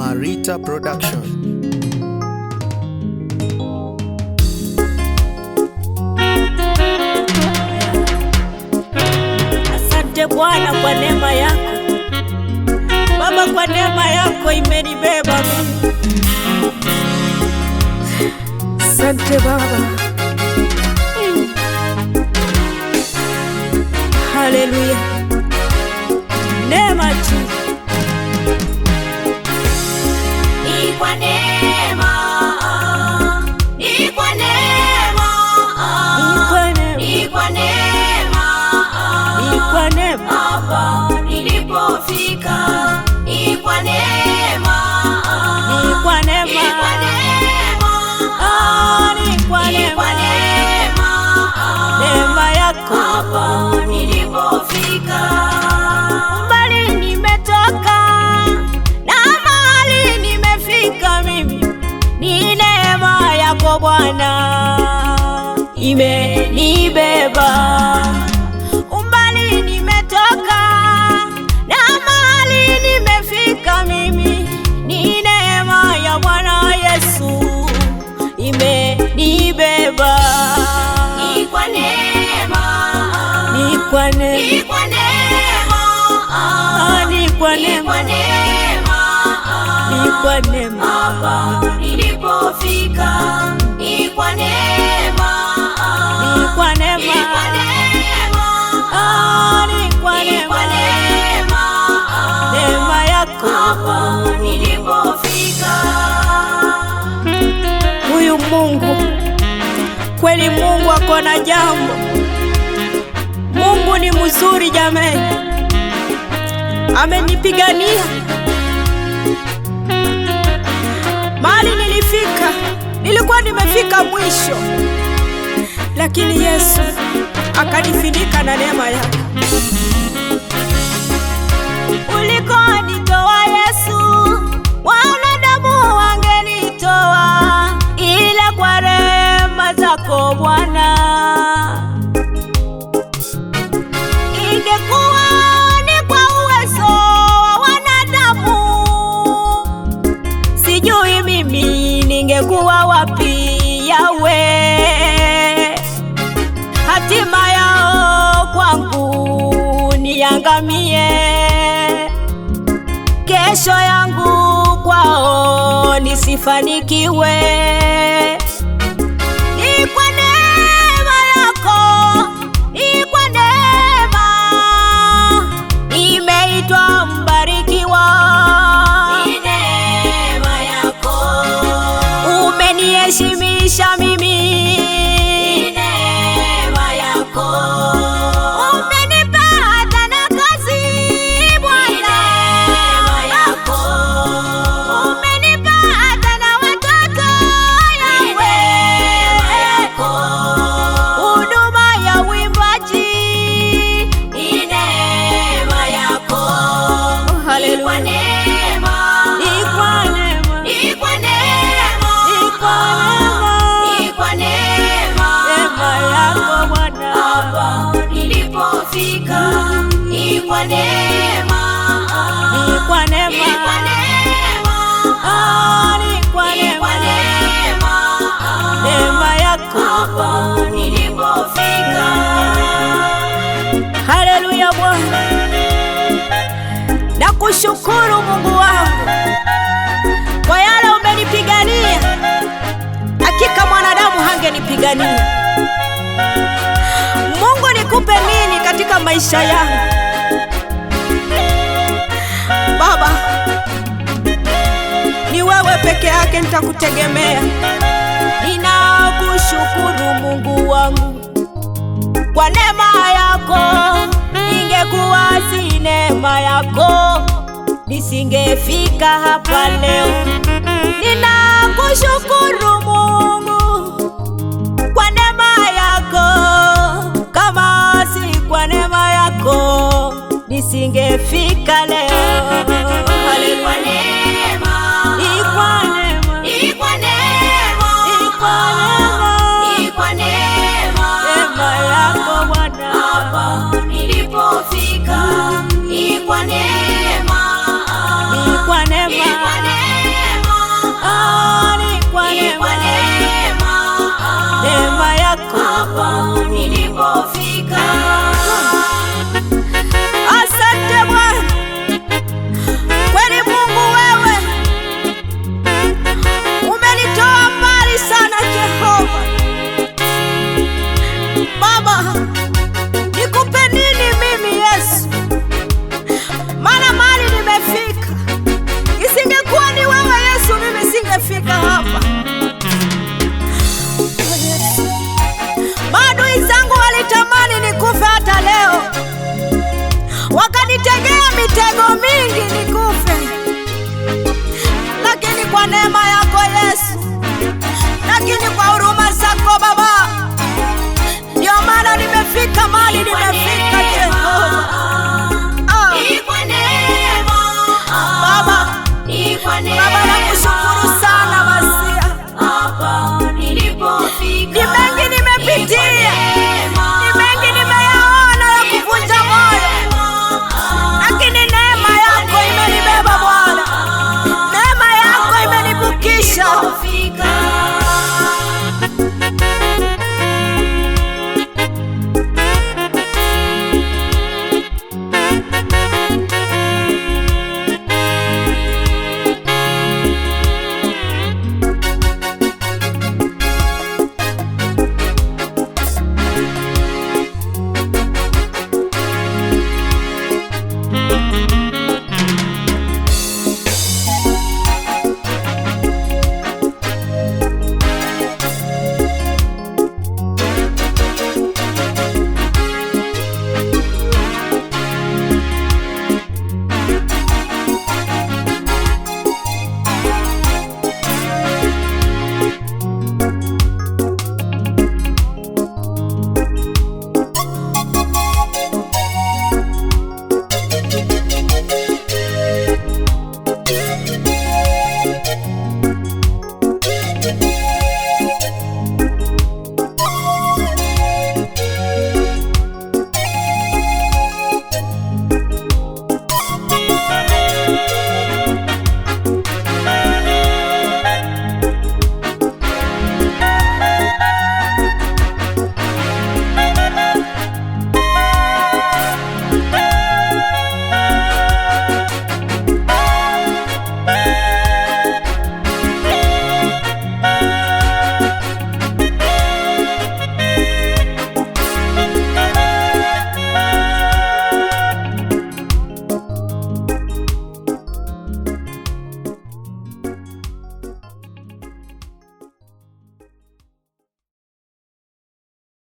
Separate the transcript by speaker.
Speaker 1: Marita Production.
Speaker 2: Asante Bwana kwa neema yako Baba, kwa neema yako imenibeba mimi. Asante Baba. Haleluya. Neema tu.
Speaker 3: Ni kwa neema, ni kwa neema, ni kwa neema,
Speaker 2: Ni kwa neema.
Speaker 3: hapa nilipofika. Ni kwa neema,
Speaker 2: Ni kwa neema.
Speaker 3: ni kwa neema,
Speaker 2: Ni kwa
Speaker 3: ni kwa
Speaker 2: neema.
Speaker 3: neema,
Speaker 2: Neema yako
Speaker 3: hapa nilipofika.
Speaker 2: mbali nimetoka na mahali nimefika mimi, ni neema yako Bwana imenibeba. Umbali nimetoka na mahali nimefika mimi, ni neema ya Bwana Yesu imenibeba.
Speaker 3: Ni kwa neema,
Speaker 2: Ni kwa neema.
Speaker 3: ni kwa neema,
Speaker 2: Ni kwa
Speaker 3: ni
Speaker 2: neema.
Speaker 3: kwa neema,
Speaker 2: Ni kwa neema.
Speaker 3: hapa nilipofika. Ni kwa neema,
Speaker 2: Ni kwa neema.
Speaker 3: ni kwa neema,
Speaker 2: Ni kwa
Speaker 3: ni kwa
Speaker 2: neema.
Speaker 3: neema,
Speaker 2: Neema yako
Speaker 3: hapa nilipofika.
Speaker 2: huyu Mungu kweli, Mungu ako na jambo. Mungu ni mzuri jamani, amenipigania mahali nilifika. Nilikuwa nimefika mwisho, lakini Yesu akanifunika na neema yake. Ulikonitoa Yesu, wanadamu wangenitoa, ila kwa rehema zako Bwana, ingekuwa ni kwa uwezo wa wanadamu, sijui mimi ningekuwa wapi. Yawe, hatima yao kwangu niangamie, kesho yangu kwao nisifanikiwe. Ni kwa neema yako, ni kwa neema nimeitwa mbarikiwa.
Speaker 3: Ni neema yako,
Speaker 2: Umeniheshimisha mimi,
Speaker 3: ni neema yako,
Speaker 2: umenipa hata na kazi Bwana,
Speaker 3: yako,
Speaker 2: umenipa hata na watoto Yawe,
Speaker 3: yako,
Speaker 2: huduma ya uimbaji.
Speaker 3: ni neema yako. Ni kwa
Speaker 2: Haleluya.
Speaker 3: neema,
Speaker 2: Ni kwa neema.
Speaker 3: ni kwa neema,
Speaker 2: Ni kwa neema.
Speaker 3: ni kwa neema,
Speaker 2: Neema yako Bwana.
Speaker 3: hapa nilipofika. Ni kwa neema,
Speaker 2: Ni kwa neema.
Speaker 3: ni kwa neema,
Speaker 2: Ni kwa
Speaker 3: ni kwa
Speaker 2: neema.
Speaker 3: neema,
Speaker 2: Neema yako.
Speaker 3: hapa nilipofika.
Speaker 2: Haleluya Bwana. Nakushukuru Mungu wangu kwa yale umenipigania. Hakika mwanadamu hangenipigania. Mungu, nikupe nini katika maisha yangu? Baba, ni wewe peke yake nitakutegemea. Ninakushukuru Mungu wangu kwa neema yako. Ingekuwa si neema yako, nisingefika hapa leo. Ninakushukuru Mungu kwa neema yako. Kama si kwa neema yako, nisingefika leo.